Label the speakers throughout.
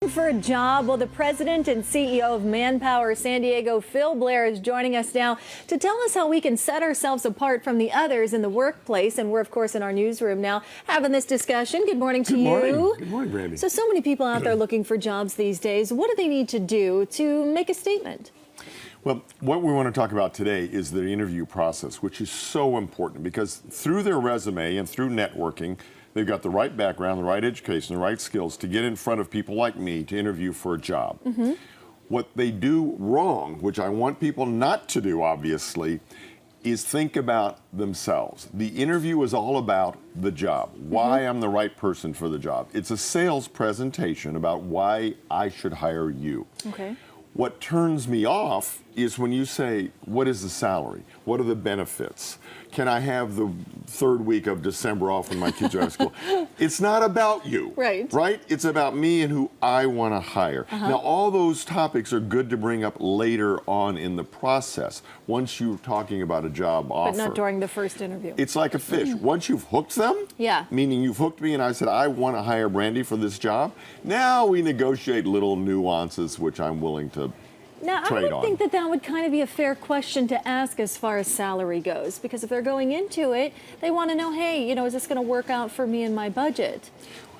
Speaker 1: For a job, well, the president and CEO of Manpower San Diego, Phil Blair, is joining us now to tell us how we can set ourselves apart from the others in the workplace. And we're, of course, in our newsroom now having this discussion. Good morning to you.
Speaker 2: Good morning, Brandy.
Speaker 1: So many people out there looking for jobs these days. What do they need to do to make a statement?
Speaker 2: Well, what we want to talk about today is the interview process, which is so important because through their resume and through networking, they've got the right background, the right education, the right skills to get in front of people like me to interview for a job. What they do wrong, which I want people not to do, obviously, is think about themselves. The interview is all about the job, why I'm the right person for the job. It's a sales presentation about why I should hire you.
Speaker 1: Okay.
Speaker 2: What turns me off is when you say, what is the salary? What are the benefits? Can I have the third week of December off when my kids are out of school? It's not about you, right? It's about me and who I want to hire. Now, all those topics are good to bring up later on in the process, once you're talking about a job offer.
Speaker 1: But not during the first interview.
Speaker 2: It's like a fish. Once you've hooked them, meaning you've hooked me and I said, I want to hire Brandy for this job, now we negotiate little nuances which I'm willing to
Speaker 1: Now, I would think that that would kind of be a fair question to ask as far as salary goes, because if they're going into it, they want to know, hey, you know, is this going to work out for me and my budget?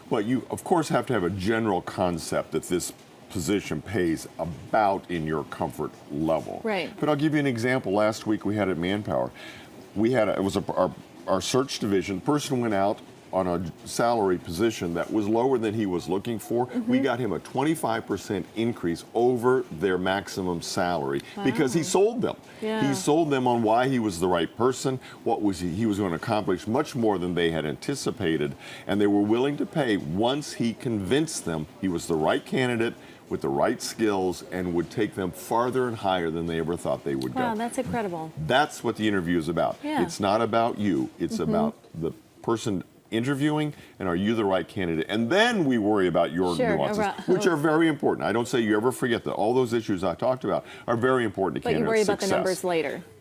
Speaker 2: Well, you, of course, have to have a general concept that this position pays about in your comfort level.
Speaker 1: Right.
Speaker 2: But I'll give you an example. Last week we had at Manpower, our search division. The person went out on a salary position that was lower than he was looking for. We got him a 25% increase over their maximum salary because he sold them. He sold them on why he was the right person, what was he was going to accomplish much more than they had anticipated, and they were willing to pay once he convinced them he was the right candidate with the right skills and would take them farther and higher than they ever thought they would go.
Speaker 1: Wow, that's incredible.
Speaker 2: That's what the interview is about. It's not about you. It's about the person interviewing and are you the right candidate, and then we worry about your nuances, which are very important. I don't say you ever forget that. All those issues I talked about are very important to candidate success.
Speaker 1: But you worry about the numbers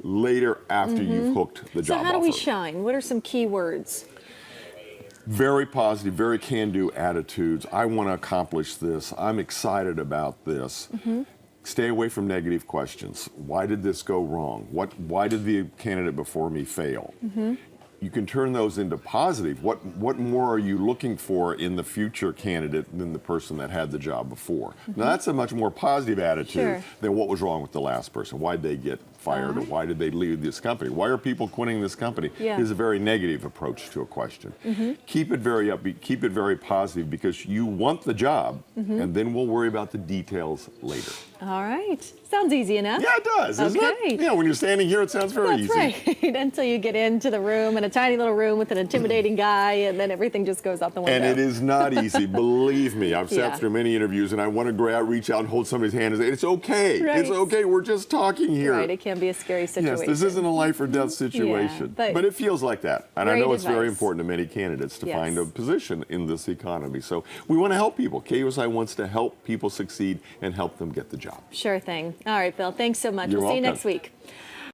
Speaker 1: later.
Speaker 2: After you've hooked the job offer.
Speaker 1: So how do we shine? What are some key words?
Speaker 2: Very positive, very can-do attitudes. I want to accomplish this. I'm excited about this. Stay away from negative questions. Why did this go wrong? Why did the candidate before me fail? You can turn those into positive. What more are you looking for in the future candidate than the person that had the job before? Now that's a much more positive attitude than what was wrong with the last person. Why did they get fired or why did they leave this company? Why are people quitting this company? Is a very negative approach to a question. Keep it very upbeat, keep it very positive because you want the job and then we'll worry about the details later.
Speaker 1: All right. Sounds easy enough.
Speaker 2: Yeah, it does, isn't it? Yeah, when you're standing here, it sounds very easy.
Speaker 1: That's right. Until you get into the room, in a tiny little room with an intimidating guy, and then everything just goes out the window.
Speaker 2: And it is not easy, believe me. I've sat through many interviews, and I want to reach out and hold somebody's hand and say, it's okay. It's okay. We're just talking here.
Speaker 1: Right. It can be a scary situation.
Speaker 2: Yes, this isn't a life or death situation. But it feels like that. And I know it's very important to many candidates to find a position in this economy. So we want to help people. KUSI wants to help people succeed and help them get the job.
Speaker 1: Sure thing. All right, Bill. Thanks so much.
Speaker 2: You're
Speaker 1: we'll see you
Speaker 2: welcome.
Speaker 1: next week.